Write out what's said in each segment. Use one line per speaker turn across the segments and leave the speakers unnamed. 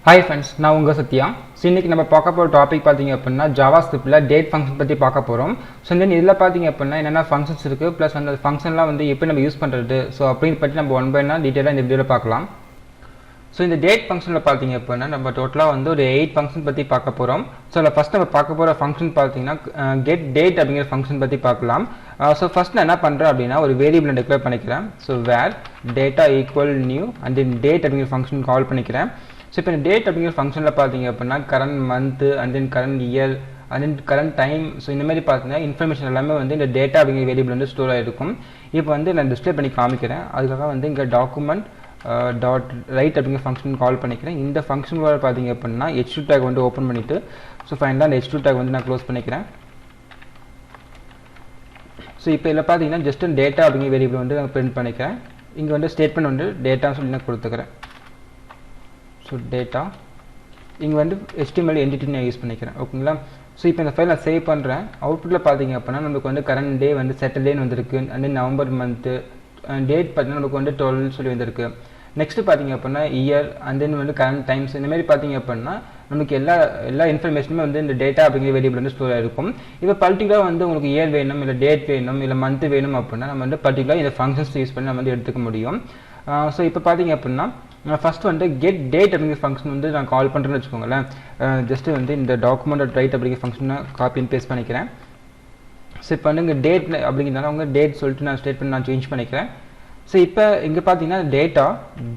Hi friends, நான் உங்க சத்யா. இன்னைக்கு நம்ம பார்க்க போற டாபிக் பாத்தீங்க அப்படினா JavaScriptல date function பத்தி பார்க்க போறோம். சோ தென் இதல பாத்தீங்க அப்படினா என்னென்ன functions இருக்கு பிளஸ் அந்த ஃபங்க்ஷன்லாம் வந்து எப்படி நம்ம யூஸ் பண்றது சோ அப்படினு பத்தி நம்ம ஒன் பை ஒன்னா டீடைலா இந்த வீடியோல பார்க்கலாம். சோ இந்த date functionல பாத்தீங்க அப்படினா நம்ம டோட்டலா வந்து ஒரு 8 function பத்தி பார்க்க போறோம். சோ ஃபர்ஸ்ட் நம்ம பார்க்க போற function பாத்தீங்கன்னா get date அப்படிங்கிற function பத்தி பார்க்கலாம். சோ ஃபர்ஸ்ட் நான் என்ன பண்றேன் அப்படினா ஒரு வேரியபிள் டிக்ளேர் பண்ணிக்கிறேன். So where data equal new and then date அப்படிங்கிற function கால் பண்ணிக்கிறேன். So இப்போ இந்த date அப்படிங்கிற ஃபங்க்ஷன்ல பாத்தீங்க அப்படினா current month and then current year and then current time so இந்த மாதிரி பாத்தீங்கன்னா இன்ஃபர்மேஷன் எல்லாமே வந்து இந்த டேட்டா அப்படிங்கிற வேரியபிள் வந்து ஸ்டோர் ஆயிருக்கும். இப்போ வந்து நான் டிஸ்ப்ளே பண்ணி காமிக்கிறேன். அதுக்காக வந்து இங்க document டாட் ரைட் அப்படிங்கிற ஃபங்க்ஷன் கால் பண்ணிக்கிறேன். இந்த ஃபங்க்ஷனோட பாத்தீங்க அப்படினா h2 டாக் வந்து ஓபன் பண்ணிட்டு சோ ஃபைனலா அந்த h2 டாக் வந்து நான் க்ளோஸ் பண்ணிக்கிறேன். சோ இப்போ இதல பாத்தீங்கன்னா ஜஸ்ட் டேட்டா அப்படிங்கிற வேரியபிள் வந்து நான் பிரிண்ட் பண்ணிக்கிறேன். இங்க வந்து ஸ்டேட்மென்ட் வந்து டேட்டான்னு சொல்லி நான் கொடுத்துக்கிறேன். So data இங்க வந்து HTML entity நான் யூஸ் பண்ணிக்கிறேன் ஓகேங்களா சோ இப்போ இந்த ஃபைலை நான் சேவ் பண்றேன் அவுட்புட்ல பாத்தீங்க அப்படினா நமக்கு வந்து current day வந்து Saturday வந்திருக்கு and then November month date பாத்தீங்கன்னா நமக்கு வந்து 12 சொல்லி வந்திருக்கு நெக்ஸ்ட் பாத்தீங்க அப்படினா year and then வந்து current times இந்த மாதிரி பாத்தீங்க அப்படினா நமக்கு எல்லா இன்ஃபர்மேஷனுமே வந்து இந்த டேட்டா அப்படிங்கிற வேரியபிள் வந்து ஸ்டோர் ஆயிருக்கும் இப்போ பர்టిక్యులரா வந்து உங்களுக்கு year வேணும் இல்ல டேட் வேணும் இல்ல month வேணும் அப்படினா நம்ம வந்து பர்టిక్యులரா இந்த ஃபங்க்ஷன்ஸ் யூஸ் பண்ணி நம்ம வந்து எடுத்துக்க முடியும் சோ இப்போ பாத்தீங்க அப்படினா ஃபர்ஸ்ட் வந்து get date அப்படிங்கிற ஃபங்க்ஷன் வந்து நான் கால் பண்றேன்னு வெச்சுக்கோங்களேன் ஜஸ்ட் வந்து இந்த document.write அப்படிங்கிற ஃபங்க்ஷனை காப்பி அண்ட் பேஸ்ட் பண்ணிக்கிறேன் சோ இப்போ வந்து டேட் அப்படிங்கறதால உங்க டேட் சொல்லிட்டு நான் ஸ்டேட்மென்ட் நான் சேஞ்ச் பண்ணிக்கிறேன் சோ இப்போ இங்க பாத்தீங்கன்னா டேட்டா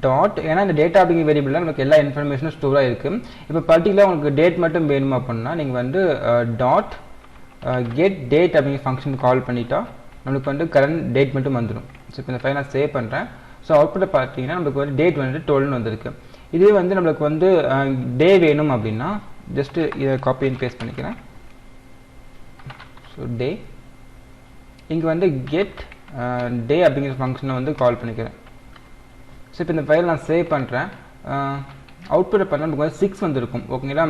டாட் ஏனா இந்த டேட்டா அப்படிங்கிற வேரியபிள்ல நமக்கு எல்லா இன்ஃபர்மேஷனும் ஸ்டோர் ஆயிருக்கு இப்போ பர்టిక్యులரா உங்களுக்கு டேட் மட்டும் வேணும் அப்படினா நீங்க வந்து டாட் get date அப்படிங்கிற ஃபங்க்ஷன் கால் பண்ணிட்டா நமக்கு வந்து கரண்ட் டேட் மட்டும் வந்துரும் சோ இப்போ இந்த ஃபைலை நான் சேவ் பண்றேன் சோ அவுட்புட் பாத்தீங்கன்னா நமக்கு வந்து டேட் வந்து 12 வந்திருக்கு இதுவே வந்து நமக்கு வந்து டே வேணும் அப்படினா ஜஸ்ட் இத காப்பி அண்ட் பேஸ்ட் பண்ணிக்கிறேன் சோ டே இங்க வந்து get day அப்படிங்கிற ஃபங்க்ஷனை வந்து கால் பண்ணிக்கிறேன் சோ இப்போ இந்த ஃபைலை நான் சேவ் பண்றேன் அவுட்புட் பார்த்தா நமக்கு வந்து 6 வந்திருக்கும் ஓகேங்களா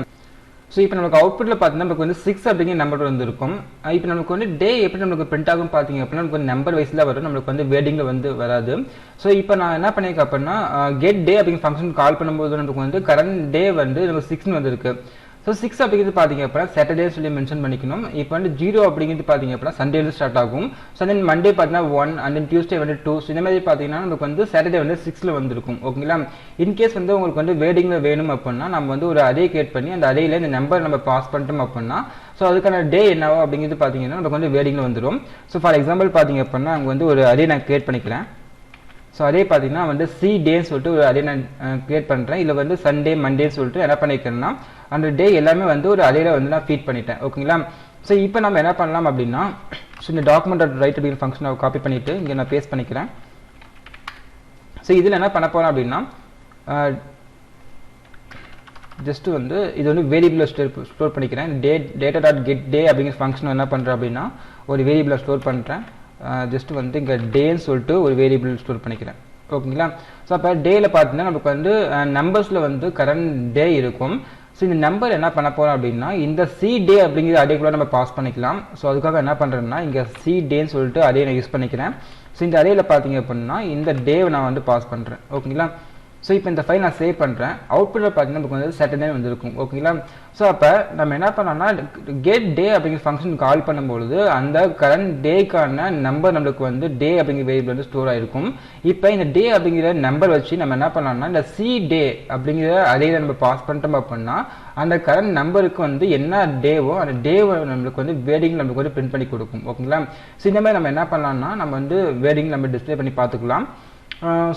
சோ இப்போ நமக்கு அவுட்புட்ல பார்த்தா நமக்கு வந்து 6 அப்படிங்கிற நம்பர் வந்திருக்கும் இப்போ நமக்கு வந்து டே எப்படி நமக்கு பிரிண்ட் ஆகும் பாத்தீங்க அப்படினா நமக்கு வந்து நம்பர் வைஸ்ல வரும் நமக்கு வந்து வேர்டிங்ல வந்து வராது சோ இப்போ நான் என்ன பண்ணிருக்கேன் அப்படினா get day அப்படிங்கிற ஃபங்க்ஷன் கால் பண்ணும்போது நமக்கு வந்து current day வந்து நமக்கு 6 னு வந்திருக்கு சோ 6 அப்படிங்கிறது பாத்தீங்க அப்படினா சாட்டர்டே சொல்லி மென்ஷன் பண்ணிக்கணும் இப்போ வந்து 0 அப்படிங்கிறது பாத்தீங்க அப்படினா சண்டேல இருந்து ஸ்டார்ட் ஆகும் சோ தென் மண்டே பாத்தீங்கன்னா 1 and then Tuesday வந்து 2 சோ இந்த மாதிரி பாத்தீங்கன்னா நமக்கு வந்து சாட்டர்டே வந்து 6 ல வந்திருக்கும் ஓகேங்களா இன் கேஸ் வந்து உங்களுக்கு வந்து வேர்டிங்ல வேணும் அப்படினா நம்ம வந்து ஒரு அரே கிரியேட் பண்ணி அந்த அரேல இந்த நம்பர் நம்ம பாஸ் பண்ணிட்டோம் அப்படினா சோ அதுக்கான டே என்னவோ அப்படிங்கிறது பாத்தீங்கன்னா நமக்கு வந்து வேர்டிங்ல வந்துரும் சோ ஃபார் எக்ஸாம்பிள் பாத்தீங்க அப்படினா அங்க வந்து ஒரு அரே நான் கிரியேட் பண்ணிக்கிறேன் சோ அதே பாத்தீங்கன்னா வந்து C day சொல்லிட்டு ஒரு அரே நான் கிரியேட் பண்றேன் இல்ல வந்து சண்டே மண்டே சொல்லிட்டு என்ன பண்ணிக்கிறேன்னா அந்த டே எல்லாமே வந்து ஒரு அரேல வந்து நான் ஃபீட் பண்ணிட்டேன் ஓகேங்களா சோ இப்போ நம்ம என்ன பண்ணலாம் அப்படினா சோ இந்த document.write அப்படிங்கிற ஃபங்க்ஷனை காப்பி பண்ணிட்டு இங்க நான் பேஸ்ட் பண்ணிக்கிறேன் சோ இதுல என்ன பண்ண போறோம் அப்படினா ஜஸ்ட் வந்து இது வந்து வேரியபிள்ல ஸ்டோர் பண்ணிக்கிறேன் data.get day அப்படிங்கிற ஃபங்க்ஷன் என்ன பண்றேன் அப்படினா ஒரு வேரியபிள்ல ஸ்டோர் பண்றேன் ஜஸ்ட் வந்து இங்க டே ன்னு சொல்லிட்டு ஒரு வேரியபிள் ஸ்டோர் பண்ணிக்கிறேன் ஓகேங்களா சோ அப்ப டேல பாத்தீங்கன்னா நமக்கு வந்து நம்பர்ஸ்ல வந்து கரண்ட் டே இருக்கும் சோ இந்த நம்பர் என்ன பண்ண போறோம் அப்படினா இந்த C day அப்படிங்கிற அரேக்குள்ள நம்ம பாஸ் பண்ணிக்கலாம் சோ அதுக்காக என்ன பண்றேன்னா இங்க C day ன்னு சொல்லிட்டு அரே நான் யூஸ் பண்ணிக்கிறேன் சோ இந்த அரேல பாத்தீங்க அப்படினா இந்த டே நான் வந்து பாஸ் பண்றேன் ஓகேங்களா சோ இப்போ இந்த ஃபைல் நான் சேவ் பண்றேன் அவுட்புட்ல பாத்தீங்கன்னா நமக்கு வந்து சாட்டர்டே வந்திருக்கும் ஓகேங்களா சோ அப்ப நம்ம என்ன பண்ணோம்னா get day அப்படிங்கிற ஃபங்க்ஷன் கால் பண்ணும்போது அந்த கரண்ட் டேக்கான நம்பர் நமக்கு வந்து டே அப்படிங்கிற வேரியபிள் வந்து ஸ்டோர் ஆயிருக்கும் இப்போ இந்த டே அப்படிங்கிற நம்பர் வச்சு நம்ம என்ன பண்ணலாம்னா இந்த C day அப்படிங்கிற அரேல நம்ம பாஸ் பண்ணிட்டோம் அப்படினா அந்த கரண்ட் நம்பருக்கு வந்து என்ன டேவோ அந்த டேவை நமக்கு வந்து வேர்டிங் நமக்கு வந்து பிரிண்ட் பண்ணி கொடுக்கும் ஓகேங்களா சோ இந்த மாதிரி நம்ம என்ன பண்ணலாம்னா நம்ம வந்து வேர்டிங் நம்ம டிஸ்ப்ளே பண்ணி பார்த்துக்கலாம்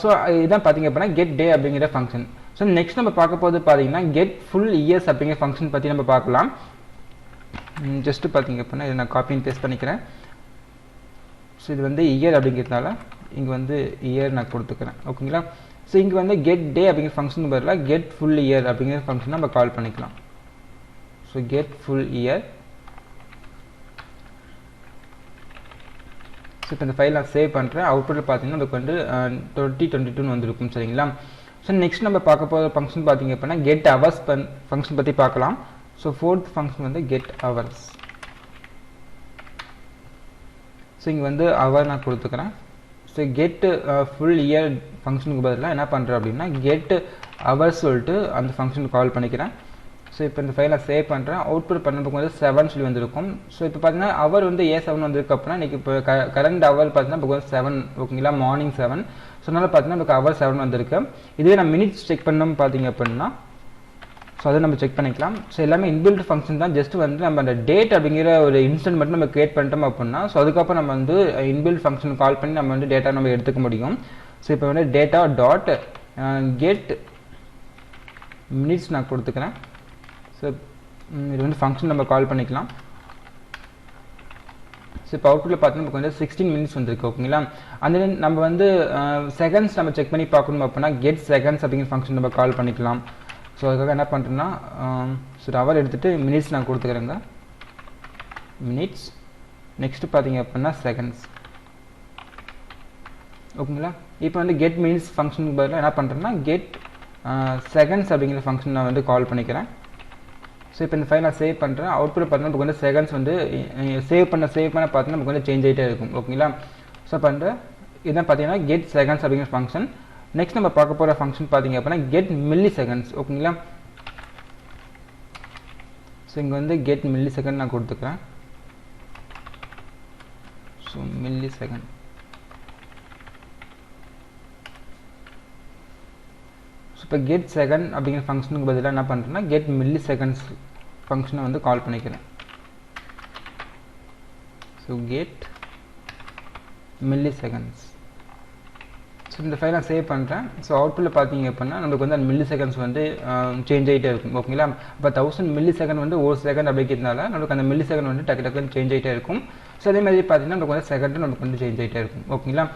சோ இதான் பாத்தீங்க அப்படினா get day அப்படிங்கிற ஃபங்க்ஷன் சோ நெக்ஸ்ட் நம்ம பார்க்க போறது பாத்தீங்கன்னா get full years அப்படிங்கிற ஃபங்க்ஷன் பத்தி நம்ம பார்க்கலாம் ஜஸ்ட் பாத்தீங்க அப்படினா இத நான் காப்பி அண்ட் பேஸ்ட் பண்ணிக்கிறேன் சோ இது வந்து year அப்படிங்கிறதால இங்க வந்து year நான் கொடுத்துக்கிறேன் ஓகேங்களா சோ இங்க வந்து get day அப்படிங்கிற ஃபங்க்ஷன் பதிலா get full year அப்படிங்கிற ஃபங்க்ஷன் நம்ம கால் பண்ணிக்கலாம் சோ get full year இப்போ இந்த ஃபைலை நான் சேவ் பண்றேன் அவுட்புட்ல பாத்தீங்கன்னா நமக்கு வந்து 2022 னு வந்திருக்கும் சரிங்களா சோ நெக்ஸ்ட் நம்ம பார்க்க போற ஃபங்க்ஷன் பாத்தீங்க அப்படினா get hours ஃபங்க்ஷன் பத்தி பார்க்கலாம் சோ fourth ஃபங்க்ஷன் வந்து get hours சோ இங்க வந்து hour நான் கொடுத்துக்கிறேன் ஸோ கெட் ஃபுல் இயர் ஃபங்க்ஷனுக்கு பதிலாக என்ன பண்ணுறேன் அப்படின்னா கெட் ஹவர்ஸ் சொல்லிட்டு அந்த ஃபங்க்ஷன் கால் பண்ணிக்கிறேன். ஸோ இப்போ இந்த ஃபைலை சேவ் பண்ணுறேன். அவுட்புட் பண்ணுறதுக்கு வந்து 7 சொல்லி வந்திருக்கும். ஸோ இப்போ பார்த்தீங்கன்னா அவர் வந்து A7 வந்திருக்கு அப்படின்னா இன்றைக்கி இப்போ கரண்ட் அவர் பார்த்தீங்கன்னா இப்போ 7 ஓகேங்களா, மார்னிங் 7. ஸோ அதனால் பார்த்தீங்கன்னா இப்போ அவர் 7 வந்திருக்கு. இதுவே நம்ம மினிட்ஸ் செக் பண்ணோம் பார்த்தீங்க அப்படின்னா ஸோ அதை நம்ம செக் பண்ணிக்கலாம். ஸோ எல்லாமே இன்பில்ட் ஃபங்க்ஷன் தான். ஜஸ்ட் வந்து நம்ம அந்த டேட் அப்படிங்கிற ஒரு இன்ஸ்டன்ட் மட்டும் நம்ம கிரியேட் பண்ணிட்டோம் அப்படின்னா ஸோ அதுக்கப்புறம் நம்ம வந்து இன்பில்ட் ஃபங்க்ஷன் கால் பண்ணி நம்ம வந்து டேட்டா நம்ம எடுத்துக்க முடியும். ஸோ இப்போ வந்து டேட்டா டாட் கெட் மினிட்ஸ் நான் கொடுத்துக்கிறேன். ஸோ இது வந்து ஃபங்க்ஷன் நம்ம கால் பண்ணிக்கலாம். ஸோ இப்போ அவுட்புட்டில் பார்த்தீங்கன்னா நமக்கு வந்து 16 மினிட்ஸ் வந்துருக்கு ஓகேங்களா. அந்த நம்ம வந்து செகண்ட்ஸ் நம்ம செக் பண்ணி பார்க்கணும் அப்படின்னா கெட் செகண்ட்ஸ் அப்படிங்கிற ஃபங்க்ஷன் நம்ம கால் பண்ணிக்கலாம். ஸோ அதுக்காக என்ன பண்ணுறேன்னா ஸோ ஹவர் எடுத்துகிட்டு மினிட்ஸ் நான் கொடுத்துக்கிறேங்க, மினிட்ஸ். நெக்ஸ்ட்டு பார்த்தீங்க அப்படின்னா செகண்ட்ஸ் ஓகேங்களா. இப்போ வந்து கெட் மினிட்ஸ் ஃபங்க்ஷனுக்கு பதிலாக என்ன பண்ணுறேன்னா கெட் செகண்ட்ஸ் அப்படிங்கிற ஃபங்க்ஷன் நான் வந்து கால் பண்ணிக்கிறேன். ஸோ இப்போ இந்த ஃபைல் நான் சேவ் பண்ணுறேன். அவுட்புட் பார்த்தீங்கன்னா நமக்கு வந்து செகண்ட்ஸ் வந்து சேவ் பண்ண பார்த்தீங்கன்னா நமக்கு வந்து சேஞ்ச் ஆகிட்டே இருக்கும் ஓகேங்களா. ஸோ பண்ணுற இதுதான் பார்த்தீங்கன்னா கெட் செகண்ட்ஸ் அப்படிங்கிற ஃபங்க்ஷன். நெக்ஸ்ட் நம்ம பார்க்க போகிற ஃபங்க்ஷன் பார்த்தீங்க அப்படின்னா கெட் மில்லி செகண்ட்ஸ் ஓகேங்களா. ஸோ இங்கே வந்து கெட் மில்லி செகண்ட் நான் கொடுத்துக்கிறேன். ஸோ மில்லி செகண்ட் இப்போ கெட் செகண்ட் அப்படிங்கிற ஃபங்க்ஷனுக்கு பதிலாக என்ன பண்ணுறேன்னா கெட் மில்லி செகண்ட்ஸ் ஃபங்க்ஷனை வந்து கால் பண்ணிக்கிறேன். So get milli seconds. So இந்த ஃபைலை நான் சேவ் பண்ணுறேன். ஸோ அவுட்புட்டில் பார்த்தீங்க அப்படின்னா நமக்கு வந்து அந்த மில்லி செகண்ட்ஸ் வந்து சேஞ்ச் ஆகிட்டே இருக்கும் ஓகேங்களா. இப்போ 1000 மில்லி செகண்ட் வந்து ஒரு செகண்ட் அப்படிங்கிறதுனால நமக்கு அந்த மில்லி செகண்ட் வந்து டக்குன்னு சேஞ்ச் ஆகிட்டே இருக்கும். ஸோ அதே மாதிரி பார்த்தீங்கன்னா நமக்கு வந்து செகண்டும் நமக்கு வந்து சேஞ்ச் ஆகிட்டே இருக்கும் ஓகேங்களா.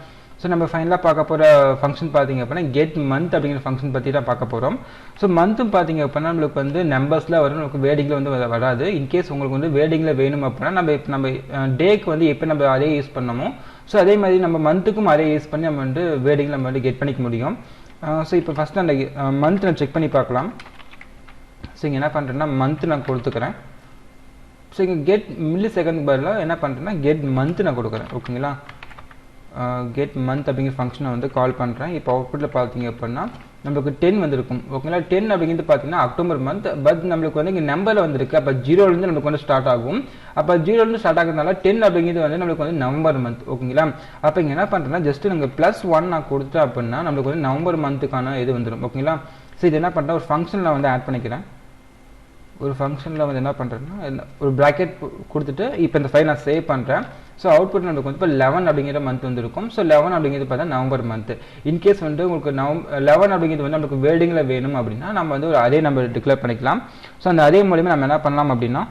ஸோ நம்ம ஃபைனலாக பார்க்க போகிற ஃபங்க்ஷன் பார்த்தீங்க அப்படின்னா கெட் மந்த் அப்படிங்கிற ஃபங்க்ஷன் பற்றி தான் பார்க்க போகிறோம். ஸோ மந்த்தும் பார்த்தீங்க அப்படின்னா நம்மளுக்கு வந்து நம்பர்ஸில் வரும், நமக்கு வேர்டிங்கில் வந்து வராது. இன்கேஸ் உங்களுக்கு வந்து வேர்டிங்கில் வேணும் அப்படின்னா நம்ம டேக்கு வந்து எப்போ நம்ம அதே யூஸ் பண்ணமோ ஸோ அதே மாதிரி நம்ம மந்த்துக்கும் அதே யூஸ் பண்ணி நம்ம வந்து வேர்டிங்கில் நம்ம வந்து கெட் பண்ணிக்க முடியும். ஸோ இப்போ ஃபஸ்ட்டு அந்த மந்த் நான் செக் பண்ணி பார்க்கலாம். ஸோ இங்கே என்ன பண்ணுறேன்னா மந்த் நான் கொடுத்துக்கிறேன். ஸோ இங்கே கெட் மில்லி செகண்ட் பதிலாக என்ன பண்ணுறேன்னா கெட் மந்த் நான் கொடுக்குறேன் ஓகேங்களா. கெட் மந்த் அப்படிங்கிற ஃபங்க்ஷனை வந்து கால் பண்ணுறேன். இப்போ அவுட்புட்டில் பார்த்தீங்க அப்படின்னா நம்மளுக்கு 10 வந்திருக்கும் ஓகேங்களா. 10 அப்படிங்கிறது பார்த்தீங்கன்னா அக்டோபர் மந்த். பட் நம்மளுக்கு வந்து இங்கே நம்பரில் வந்திருக்கு. அப்போ 0லேருந்து நமக்கு வந்து ஸ்டார்ட் ஆகும். அப்போ 0லேருந்து ஸ்டார்ட் ஆகிறதுனால 10 அப்படிங்கிறது வந்து நம்மளுக்கு வந்து நவம்பர் மந்த் ஓகேங்களா. அப்போ இங்கே என்ன பண்ணுறேன்னா ஜஸ்ட்டு நாங்கள் +1 நான் கொடுத்தேன் அப்படின்னா நம்மளுக்கு வந்து நவம்பர் மந்த்துக்கான இது வந்துடும் ஓகேங்களா. ஸோ இது என்ன பண்ணுறேன் ஒரு ஃபங்க்ஷனில் வந்து ஆட் பண்ணிக்கிறேன். ஒரு ஃபங்க்ஷனில் வந்து என்ன பண்ணுறேன்னா ஒரு ப்ராக்கெட் கொடுத்துட்டு இப்போ இந்த ஃபைல் நான் சேவ் பண்ணுறேன். ஸோ அவுட்புட் நமக்கு வந்து இப்போ 11 அப்படிங்கிற மந்த் வந்துருக்கும். ஸோ 11 அப்படிங்கிறது பார்த்தா நவம்பர் மந்த். இன்கேஸ் வந்து உங்களுக்கு 11 அப்படிங்கிறது வந்து நமக்கு வேர்டிங்கில் வேணும் அப்படின்னா நம்ம வந்து ஒரு அதே நம்ம டிக்ளேர் பண்ணிக்கலாம். ஸோ அந்த அதே மூலியமாக நம்ம என்ன பண்ணலாம் அப்படின்னா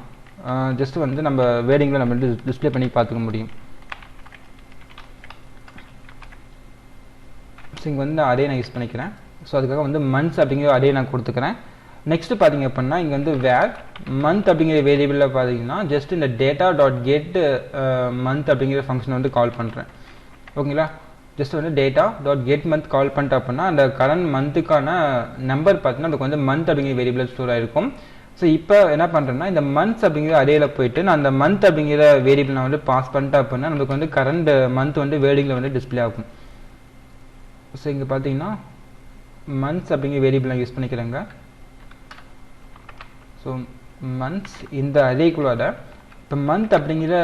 ஜஸ்ட் வந்து நம்ம வேர்டிங்கில் நம்ம வந்து டிஸ்பிளே பண்ணி பார்த்துக்க முடியும். ஸோ இங்கே வந்து அதே நான் யூஸ் பண்ணிக்கிறேன். ஸோ அதுக்காக வந்து மந்த்ஸ் அப்படிங்கிற அதே நான் கொடுத்துக்கிறேன். நெக்ஸ்ட் பார்த்தீங்க அப்படின்னா இங்கே வந்து வேர் மந்த் அப்படிங்கிற வேரியபிளில் பார்த்தீங்கன்னா ஜஸ்ட் இந்த டேட்டா டாட் கெட் மந்த் அப்படிங்கிற ஃபங்க்ஷன் வந்து கால் பண்ணுறேன் ஓகேங்களா. ஜஸ்ட் வந்து டேட்டா டாட் கெட் மந்த் கால் பண்ணிட்டேன் அப்படின்னா அந்த கரண்ட் மந்த்துக்கான நம்பர் பார்த்தீங்கன்னா நமக்கு வந்து மந்த் அப்படிங்கிற வேரியபிள் ஸ்டோர் ஆகிருக்கும். ஸோ இப்போ என்ன பண்ணுறேன்னா இந்த மந்த்ஸ் அப்படிங்கிற அதேல போயிட்டு நான் அந்த மந்த் அப்படிங்கிற வேரியபிள் நான் வந்து பாஸ் பண்ணிட்டேன் அப்படின்னா நமக்கு வந்து கரண்ட் மந்த் வந்து வேர்டிங்கில் வந்து டிஸ்பிளே ஆகும். ஸோ இங்கே பார்த்தீங்கன்னா மந்த்ஸ் அப்படிங்கிற வேரியபிள் நான் யூஸ் பண்ணிக்கிறேங்க. ஸோ மந்த்ஸ் இந்த அதேக்குள்ளார இப்போ மந்த் அப்படிங்கிற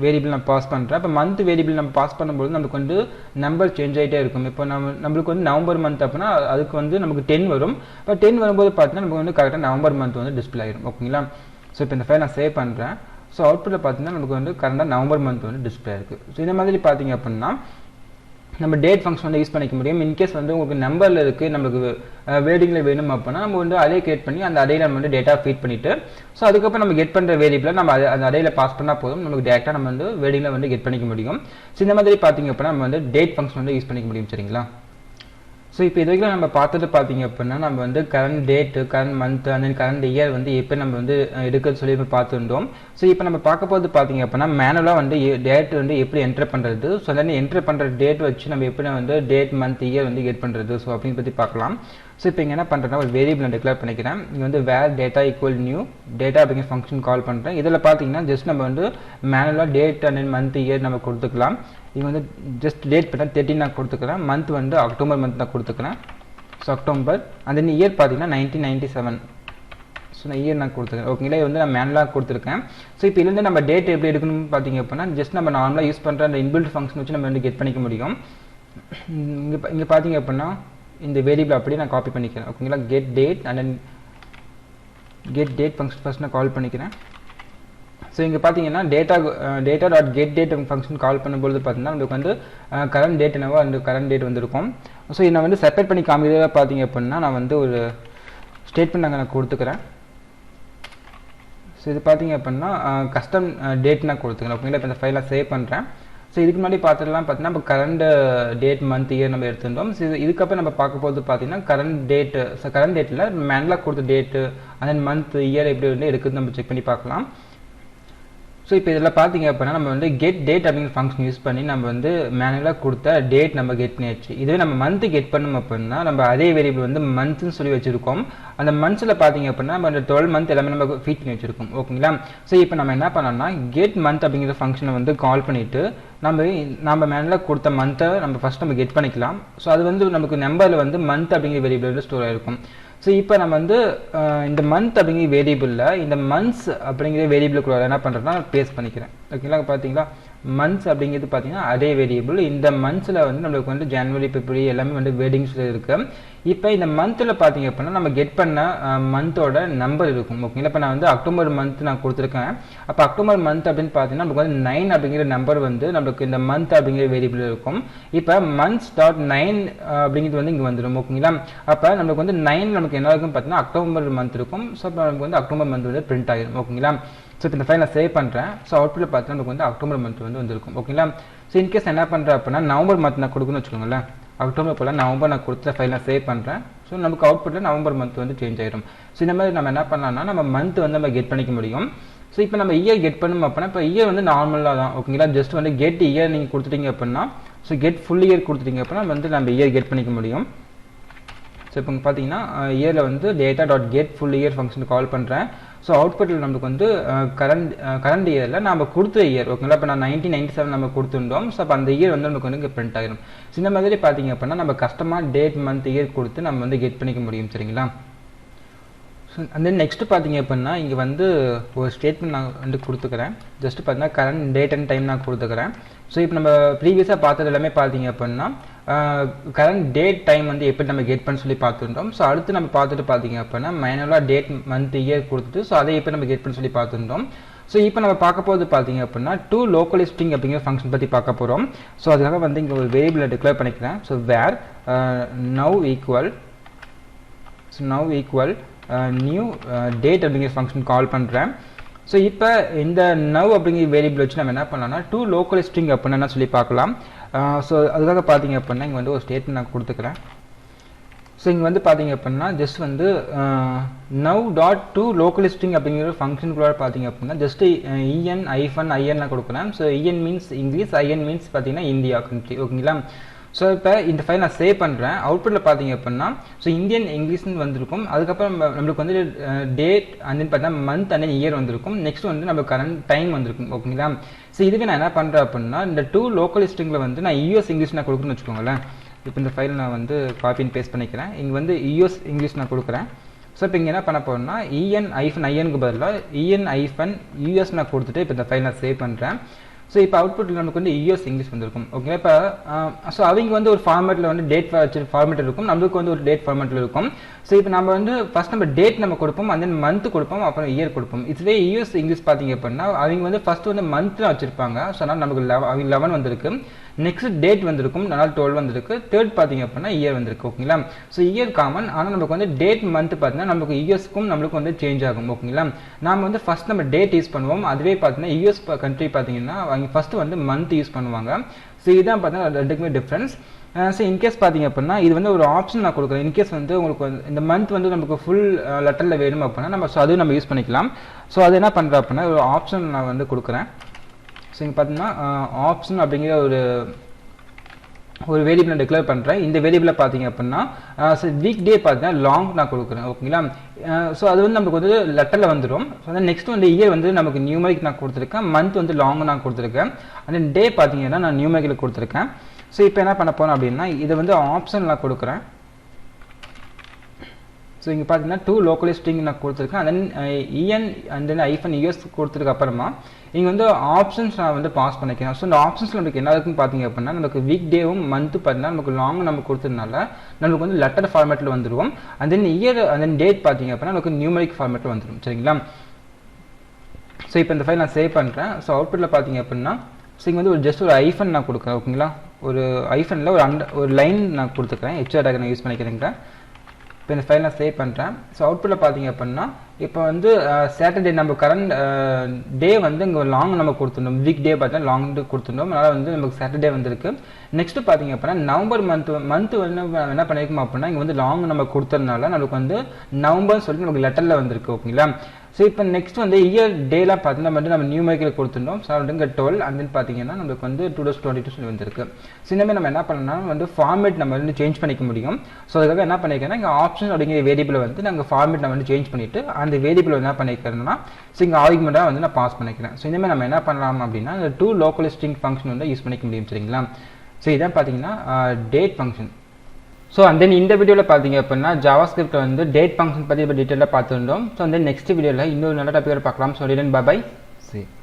வேரியபிள் நான் பாஸ் பண்ணுறேன். இப்போ மந்த் வேரியபிள் நம்ம பாஸ் பண்ணும்போது நமக்கு வந்து நம்பர் சேஞ்ச் ஆகிட்டே இருக்கும். இப்போ நம்மளுக்கு வந்து நவம்பர் மந்த் அப்படின்னா அதுக்கு வந்து நமக்கு 10 வரும். இப்போ 10 வரும்போது பார்த்தீங்கன்னா நமக்கு வந்து கரெக்டாக நவம்பர் மந்த் வந்து டிஸ்பிளே ஆகிடும் ஓகேங்களா. ஸோ இப்போ இந்த ஃபைல் நான் சேவ் பண்ணுறேன். ஸோ அவுட்புட்டில் பார்த்தீங்கன்னா நமக்கு வந்து கரெக்டாக நவம்பர் மந்த் வந்து டிஸ்பிளே இருக்குது. ஸோ இந்த மாதிரி பார்த்தீங்க அப்படின்னா நம்ம டேட் ஃபங்க்ஷன் வந்து யூஸ் பண்ணிக்க முடியும். இன்கேஸ் வந்து உங்களுக்கு நம்பரில் இருக்குது நம்மளுக்கு வேர்டிங்கில் வேணும் அப்படின்னா நம்ம வந்து அதே கிரியேட் பண்ணி அந்த அடையில் நம்ம வந்து டேட்டா ஃபீட் பண்ணிவிட்டு ஸோ அதுக்கப்புறம் நம்ம கெட் பண்ணுற வேரியபிளை நம்ம அந்த அடையில் பாஸ் பண்ணால் போதும் நமக்கு டேரெக்டாக நம்ம வந்து வேர்டிங்கில் வந்து கெட் பண்ணிக்க முடியும். ஸோ இந்த மாதிரி பார்த்தீங்க அப்படின்னா நம்ம வந்து டேட் ஃபங்க்ஷன் வந்து யூஸ் பண்ணிக்க முடியும் சரிங்களா. ஸோ இப்போ இது வரைக்கும் நம்ம பார்த்தது பார்த்தீங்க அப்படின்னா நம்ம வந்து current date current month and then current year வந்து எப்போ நம்ம வந்து எடுக்கிறது சொல்லி பார்த்துருந்தோம். ஸோ இப்போ நம்ம பார்க்க போது பார்த்தீங்க அப்படின்னா மேனுவலாக வந்து டேட் வந்து எப்படி என்டர் பண்ணுறது, ஸோ தென் என்டர் பண்ணுற டேட் வச்சு நம்ம எப்படி வந்து டேட் மந்த் இயர் வந்து கெட் பண்ணுறது ஸோ அப்படின்னு பற்றி பார்க்கலாம். ஸோ இப்போ இங்கே என்ன பண்ணுறேன்னா ஒரு வேரியபிள் நான் டிக்ளேர் பண்ணிக்கிறேன். இங்கே வந்து வேர் டேட்டா ஈக்குவல் நியூ டேட்டா அப்படிங்கிற ஃபங்க்ஷன் கால் பண்ணுறேன். இதில் பார்த்தீங்கன்னா ஜஸ்ட் நம்ம வந்து மேனுவலாக டேட் அண்ட் மந்த் இயர் நம்ம கொடுத்துக்கலாம். இங்கே வந்து ஜஸ்ட் டேட் பண்ணால் 13 நான் கொடுத்துக்கிறேன். மந்த் வந்து அக்டோபர் மந்த் நான் கொடுத்துக்கிறேன். ஸோ அக்டோபர் அந்த தென் இயர் பார்த்தீங்கன்னா 1997. ஸோ நான் இயர் நான் கொடுத்துருக்கேன். ஓகேங்களா, இது வந்து நான் மேனுவலாக கொடுத்துருக்கேன். ஸோ இப்போ இதுலேருந்து நம்ம டேட் எப்படி எடுக்கணும்னு பார்த்தீங்க அப்படின்னா ஜஸ்ட் நம்ம நார்மலாக யூஸ் பண்ணுற அந்த இன்பில்ட் ஃபங்க்ஷன் வச்சு நம்ம வந்து கெட் பண்ணிக்க முடியும். இங்கே பார்த்தீங்க அப்படின்னா இந்த வேரியபிள் அப்படியே நான் காப்பி பண்ணிக்கிறேன். ஓகேங்களா, get date and then get date function first நான் கால் பண்ணிக்கிறேன். ஸோ இங்கே பார்த்தீங்கன்னா data dot get date function கால் பண்ணும்போது பார்த்தீங்கன்னா நமக்கு வந்து கரண்ட் டேட் என்னவோ அந்த கரண்ட் டேட் வந்திருக்கும். ஸோ இதை நான் வந்து செப்பரேட் பண்ணி காமிக்கிறதா பார்த்தீங்க அப்படின்னா நான் வந்து ஒரு ஸ்டேட்மெண்ட் நாங்கள் நான் கொடுத்துக்கிறேன். ஸோ இது பார்த்தீங்க அப்படின்னா கஸ்டம் டேட் நான் கொடுத்துக்கிறேன். ஓகேங்களா, இப்போ இந்த ஃபைலை சேவ் பண்ணுறேன். ஸோ இதுக்கு முன்னாடி பார்த்துட்டுலாம் பார்த்தீங்கன்னா இப்போ கரண்ட் டேட் மந்த் இயர் நம்ம எடுத்துருந்தோம். ஸோ இதுக்கப்புறம் நம்ம பார்க்க போது பார்த்தீங்கன்னா கரண்ட் டேட்டு. ஸோ கரண்ட் டேட்டில் மேனுவலாக கொடுத்த date and then month year எப்படி வந்து எடுக்குது நம்ம செக் பண்ணி பார்க்கலாம். ஸோ இப்போ இதில் பார்த்தீங்க அப்படின்னா நம்ம வந்து கெட் டேட் அப்படிங்கிற ஃபங்க்ஷன் யூஸ் பண்ணி நம்ம வந்து மேனுவலாக கொடுத்த டேட் நம்ம கெட் பண்ணியாச்சு. இதுவே நம்ம மந்த் கெட் பண்ணோம் அப்படின்னா நம்ம அதே வேரியபிள் வந்து மந்த்னு சொல்லி வச்சிருக்கோம். அந்த மந்த்ஸில் பார்த்தீங்க அப்படின்னா நம்ம அந்த 12 மந்த் எல்லாமே நம்ம ஃபீட் பண்ணி வச்சிருக்கோம். ஓகேங்களா, ஸோ இப்போ நம்ம என்ன பண்ணோம்னா கெட் மந்த் அப்படிங்கிற ஃபங்க்ஷனை வந்து கால் பண்ணிவிட்டு நம்ம மேனுவலாக கொடுத்த மந்த்தை நம்ம ஃபஸ்ட் நம்ம கெட் பண்ணிக்கலாம். ஸோ அது வந்து நமக்கு நம்பரில் வந்து மந்த் அப்படிங்கிற வேரியபிள் வந்து ஸ்டோர் ஆகிருக்கும். ஸோ இப்போ நம்ம வந்து இந்த மந்த் அப்படிங்கிற வேரியபிளில் இந்த மந்த்ஸ் அப்படிங்கிற வேரியபிளுக்குள்ள என்ன பண்ணுறதுனா பேஸ்ட் பண்ணிக்கிறேன். ஓகேங்களா, பார்த்தீங்களா மந்த்ஸ் அப்படிங்கிறது பார்த்தீங்கன்னா அதே வேரியபிள். இந்த மந்த்ஸில் வந்து நம்மளுக்கு வந்து ஜனவரி பிப்ரவரி எல்லாமே வந்து வேர்டிங்ஸில் இருக்குது. இப்போ இந்த மந்தில் பார்த்தீங்க அப்படின்னா நம்ம கெட் பண்ண மந்தோட நம்பர் இருக்கும். ஓகேங்களா, இப்போ நான் வந்து அக்டோபர் மந்த் நான் கொடுத்துருக்கேன். அப்போ அக்டோபர் மந்த் அப்படின்னு பார்த்தீங்கன்னா நமக்கு வந்து 9 அப்படிங்கிற நம்பர் வந்து நம்மளுக்கு இந்த மந்த் அப்படிங்கிற வேரியபிள் இருக்கும். இப்போ மந்த்ஸ் டாட் 9 அப்படிங்கிறது வந்து இங்கே வந்துடும். ஓகேங்களா, அப்போ நம்மளுக்கு வந்து 9 நமக்கு என்ன இருக்கும் பார்த்தீங்கன்னா அக்டோபர் மந்த் இருக்கும். ஸோ இப்போ நமக்கு வந்து அக்டோபர் மந்த் வந்து பிரிண்ட் ஆகிடும். ஓகேங்களா, ஸோ இப்போ இந்த ஃபைல் நான் சேவ் பண்ணுறேன். ஸோ அவுட்புட்டில் பார்த்தீங்கன்னா நமக்கு வந்து அக்டோபர் மந்த் வந்து வந்திருக்கும். ஓகேங்களா, ஸோ இன்கேஸ் என்ன பண்ணுறேன் அப்படின்னா நவம்பர் மந்த் நான் கொடுக்கணும்னு வச்சுக்கோங்களேன். அக்டோபர் போல் நவம்பர் நான் கொடுத்த ஃபைல் நான் சேவ் பண்ணுறேன். ஸோ நமக்கு அவுட்புட்டில் நவம்பர் மந்த் வந்து சேஞ்ச் ஆகிடும். ஸோ இந்த மாதிரி நம்ம என்ன பண்ணலாம்னா நம்ம மந்த் வந்து நம்ம கெட் பண்ணிக்க முடியும். ஸோ இப்போ நம்ம இயர் கெட் பண்ணணும் அப்படின்னா இப்போ இயர் வந்து நார்மலாக தான். ஓகேங்களா, ஜஸ்ட் வந்து கெட் இயர் நீங்கள் கொடுத்துட்டீங்க அப்படின்னா ஸோ கெட் ஃபுல் இயர் கொடுத்துட்டீங்க அப்படின்னா வந்து நம்ம இயர் கெட் பண்ணிக்க முடியும். ஸோ இப்போ பார்த்தீங்கன்னா இயரில் வந்து data dot get full year function கால் பண்ணுறேன். ஸோ அவுட்புட்டில் நமக்கு வந்து கரண்ட் இயரில் நம்ம கொடுத்த இயர். ஓகேங்களா, இப்போ நான் 1997 நம்ம கொடுத்துருந்தோம். ஸோ அப்போ அந்த இயர் வந்து நமக்கு வந்து இங்கே பிரிண்ட் ஆகிடும். ஸோ இந்த மாதிரி பார்த்தீங்க அப்படின்னா நம்ம கஸ்டமாக டேட் மந்த் இயர் கொடுத்து நம்ம வந்து கெட் பண்ணிக்க முடியும். சரிங்களா, ஸோ அந்த நெக்ஸ்ட் பார்த்தீங்க அப்படின்னா இங்கே வந்து ஒரு ஸ்டேட்மெண்ட் நான் வந்து கொடுத்துக்கிறேன். ஜஸ்ட் பார்த்தீங்கன்னா கரண்ட் டேட் அண்ட் டைம் நான் கொடுத்துக்கிறேன். ஸோ இப்போ நம்ம ப்ரீவியஸாக பார்த்தது எல்லாமே பார்த்தீங்க அப்படின்னா கரண்ட் டேட் டைம் வந்து எப்படி நம்ம கெட் பண்ண சொல்லி பார்த்துருந்தோம். ஸோ அடுத்து நம்ம பார்த்துட்டு பார்த்தீங்க அப்படின்னா மேனுவலாக டேட் மந்த் இயர் கொடுத்துட்டு ஸோ அதை எப்படி நம்ம கெட் பண்ண சொல்லி பார்த்துருந்தோம். ஸோ இப்போ நம்ம பார்க்க போது பார்த்தீங்க அப்படின்னா டூ லோக்கல் ஸ்ட்ரிங் அப்படிங்கிற ஃபங்க்ஷன் பற்றி பார்க்க போகிறோம். ஸோ அதுக்காக வந்து இங்கே ஒரு வேரியபிளை டிக்ளேர் பண்ணிக்கிறேன். So where now equal new date அப்படிங்கிற ஃபங்க்ஷன் கால் பண்ணுறேன். ஸோ இப்போ இந்த நவ் அப்படிங்கிற வேரியபிள் வச்சு நம்ம என்ன பண்ணலாம்னா டூ லோக்கல் ஸ்ட்ரிங் அப்படின்னு என்ன சொல்லி பார்க்கலாம். ஸோ அதுக்காக பார்த்தீங்க அப்படின்னா இங்கே வந்து ஒரு ஸ்டேட்மெண்ட் நான் கொடுத்துக்கிறேன். ஸோ இங்கே வந்து பார்த்தீங்க அப்படின்னா ஜஸ்ட் வந்து now dot to local string அப்படிங்கிற ஃபங்க்ஷனுக்குள்ள பார்த்தீங்க அப்படின்னா ஜஸ்ட் இஎன் ஐஃபன் ஐஎன் நான் கொடுக்குறேன். ஸோ இஎன் மீன்ஸ் இங்கிலீஷ், ஐஎன் மீன்ஸ் பார்த்தீங்கன்னா இந்தியா கண்ட்ரி. ஓகேங்களா, ஸோ இப்போ இந்த ஃபைல் நான் சேவ் பண்ணுறேன். அவுட்புட்டில் பார்த்தீங்க அப்படின்னா ஸோ இந்தியன் இங்கிலீஷ்னு வந்திருக்கும். அதுக்கப்புறம் நம்மளுக்கு வந்து டேட் அண்ட் தென் பார்த்தீங்கன்னா மந்த் அண்ட் தென் இயர் வந்திருக்கும். நெக்ஸ்ட் வந்து நம்மளுக்கு கரண்ட் டைம் வந்திருக்கும். ஓகேங்களா, ஸோ இதுவே நான் என்ன பண்ணுறேன் அப்படின்னா இந்த டூ லோக்கல் ஸ்ட்ரிங்கில் வந்து நான் யூஎஸ் இங்கிலீஷ் நான் கொடுக்கணும்னு வச்சுக்கோங்களேன். இப்போ இந்த ஃபைல் நான் வந்து காப்பி அண்ட் பேஸ்ட் பண்ணிக்கிறேன். இங்கே வந்து யூஎஸ் இங்கிலீஷ் நான் கொடுக்குறேன். ஸோ இப்போ இங்கே என்ன பண்ண போகிறேன்னா இஎன் ஐஃபன் ஐஎனுக்கு பதிலாக இஎன் ஐஃபன் யூஎஸ் நான் கொடுத்துட்டு இப்போ இந்த ஃபைல் நான் சேவ் பண்ணுறேன். ஸோ இப்போ அவுட்புட்டில் நமக்கு வந்து யூஎஸ் இங்கிலீஷ் வந்திருக்கும். ஓகே, இப்போ ஸோ அவங்க வந்து ஒரு ஃபார்மேட்டில் வந்து டேட் வச்சு ஃபார்மேட் இருக்கும், நம்மளுக்கு வந்து ஒரு டேட் ஃபார்மேட்டில் இருக்கும். ஸோ இப்போ நம்ம வந்து ஃபஸ்ட் நம்ம டேட் நம்ம கொடுப்போம், அண்ட் தென் மந்த் கொடுப்போம், அப்புறம் இயர் கொடுப்போம். இதுவே யூஎஸ் இங்கிலீஷ் பார்த்தீங்க அப்படின்னா அவங்க வந்து ஃபஸ்ட் வந்து மந்த் வச்சிருப்பாங்க. ஸோ அதனால் நமக்கு அவங்க 11 வந்திருக்கு. நெக்ஸ்ட் டேட் வந்திருக்கும், அதனால் 12 வந்திருக்கு. தேர்ட் பார்த்தீங்க அப்படின்னா இயர் வந்திருக்கு. ஓகேங்களா, ஸோ இயர் காமன், ஆனால் நமக்கு வந்து டேட் மந்த் பார்த்தீங்கன்னா நமக்கு யூஎஸ்க்கும் நம்மளுக்கு வந்து சேஞ்ச் ஆகும். ஓகேங்களா, நாம் வந்து ஃபஸ்ட் நம்ம டேட் யூஸ் பண்ணுவோம். அதுவே பார்த்தீங்கன்னா யூஎஸ் கண்ட்ரி பார்த்தீங்கன்னா அவங்க ஃபஸ்ட்டு வந்து மந்த் யூஸ் பண்ணுவாங்க. ஸோ இதுதான் பார்த்தீங்கன்னா ரெண்டுக்குமே டிஃப்ரென்ஸ். ஸோ இன்கேஸ் பார்த்தீங்க அப்படின்னா இது வந்து ஒரு ஆப்ஷன் நான் கொடுக்குறேன். இன்கேஸ் வந்து உங்களுக்கு வந்து இந்த மந்த் வந்து நமக்கு ஃபுல் லெட்டரில் வேணும் அப்படின்னா நம்ம ஸோ அதுவும் நம்ம யூஸ் பண்ணிக்கலாம். ஸோ அது என்ன பண்ணுறேன் அப்படின்னா ஒரு ஆப்ஷன் நான் வந்து கொடுக்குறேன். ஸோ இங்கே பார்த்தீங்கன்னா ஆப்ஷன் அப்படிங்கிற ஒரு ஒரு வேரியபிள் நான் டிக்ளேர் பண்ணுறேன். இந்த வேரியபிளை பார்த்தீங்க அப்படின்னா வீக் டே பார்த்தீங்கன்னா லாங் நான் கொடுக்குறேன். ஓகேங்களா? ஸோ அது வந்து நமக்கு வந்து லெட்டரில் வந்துடும். ஸோ வந்து நெக்ஸ்ட் வந்து இயர் வந்து நமக்கு நியூமரிக் நான் கொடுத்துருக்கேன். மந்த் வந்து லாங் நான் கொடுத்துருக்கேன். அண்ட் டே பார்த்தீங்கன்னா நான் நியூமரிக்கில் கொடுத்துருக்கேன். ஸோ இப்போ என்ன பண்ண போகிறேன் அப்படின்னா இதை வந்து ஆப்ஷன் நான் கொடுக்குறேன். ஸோ இங்கே பார்த்தீங்கன்னா 2 லோக்கல் ஸ்ட்ரிங் நான் கொடுத்துருக்கேன். தென் இஎன் அண்ட் தென் ஐஃபன் யூஎஸ் கொடுத்துருக்க அப்புறமா இங்கே வந்து ஆப்ஷன்ஸ் நான் வந்து பாஸ் பண்ணிக்கிறேன். ஸோ இந்த ஆப்ஷன்ஸில் நமக்கு என்ன இருக்குன்னு பார்த்தீங்க அப்படின்னா நமக்கு வீக் டேவும் மந்த்து பார்த்தீங்கன்னா நமக்கு லாங் நம்ம கொடுத்ததுனால நமக்கு வந்து லெட்டர் ஃபார்மேட்டில் வந்துடும். And then year and then date பார்த்தீங்க அப்படின்னா நமக்கு நியூமரிக் ஃபார்மேட்டில் வந்துடும். சரிங்களா? ஸோ இப்போ இந்த ஃபைல் நான் சேவ் பண்ணுறேன். ஸோ அவுட்புட்டில் பார்த்தீங்க அப்படின்னா ஸோ இங்கே வந்து ஜஸ்ட் ஒரு ஐஃபன் நான் கொடுக்குறேன். ஓகேங்களா? ஒரு ஐஃபனில் ஒரு லைன் நான் கொடுத்துக்கிறேன். ஹெச்ஆர் டேக் நான் யூஸ் பண்ணிக்கிறேங்க. இப்போ இந்த ஃபைல் நான் சேவ் பண்ணுறேன். ஸோ அவுட்புட்டில் பார்த்தீங்க அப்படின்னா இப்போ வந்து சாட்டர்டே நம்ம கரண்ட் டே வந்து இங்கே லாங் நம்ம கொடுத்துருந்தோம். வீக் டே பார்த்தீங்கன்னா லாங் கொடுத்துருந்தோம். அதனால் வந்து நமக்கு சாட்டர்டே வந்திருக்கு. நெக்ஸ்ட்டு பார்த்தீங்க அப்படின்னா நவம்பர் மந்த் வந்து என்ன பண்ணியிருக்கோம் அப்படின்னா இங்கே வந்து லாங் நம்ம கொடுத்ததுனால நமக்கு வந்து நவம்பர் சொல்லிட்டு நமக்கு லெட்டரில் வந்திருக்கு. ஓகேங்களா? ஸோ இப்போ நெக்ஸ்ட் வந்து இயர் டேலாம் பார்த்தீங்கன்னா வந்து நம்ம நியூமரிக்கில் கொடுத்துருந்தோம். ஸோ வந்து இங்கே 12 அண்ட் தென் பார்த்தீங்கன்னா நமக்கு வந்து 2022 சொல்லி வந்திருக்கு. ஸோ இனிமேல் நம்ம என்ன பண்ணலாம் வந்து ஃபார்மேட் நம்ம வந்து சேஞ்ச் பண்ணிக்க முடியும். ஸோ அதுக்காக என்ன பண்ணிக்கிறேன்னா இங்கே ஆப்ஷன் அப்படிங்கிற வேரியபிளை வந்து நாங்கள் ஃபார்மேட் நம்ம வந்து சேஞ்ச் பண்ணிவிட்டு அந்த வேரியபிள் என்ன பண்ணிக்கிறேன்னா ஸோ இங்கே ஆர்குமெண்ட்டாக வந்து நான் பாஸ் பண்ணிக்கிறேன். ஸோ இனிமேல் நம்ம என்ன பண்ணலாம் அப்படின்னா இந்த 2 லோக்கல் ஸ்ட்ரிங் ஃபங்க்ஷன் வந்து யூஸ் பண்ணிக்க முடியும். சரிங்களா? ஸோ இதான் பார்த்தீங்கன்னா date function. So and then இந்த வீடியோவில் பார்த்தீங்க அப்படின்னா JavaScript வந்து டேட் ஃபங்க்ஷன் பற்றி இப்போ டீட்டெயிலாக பார்த்துருந்தோம். ஸோ வந்து நெக்ஸ்ட் வீடியோவில் இன்னொரு நல்ல டாப்பிக்கோட பார்க்கலாம். So then bye. See.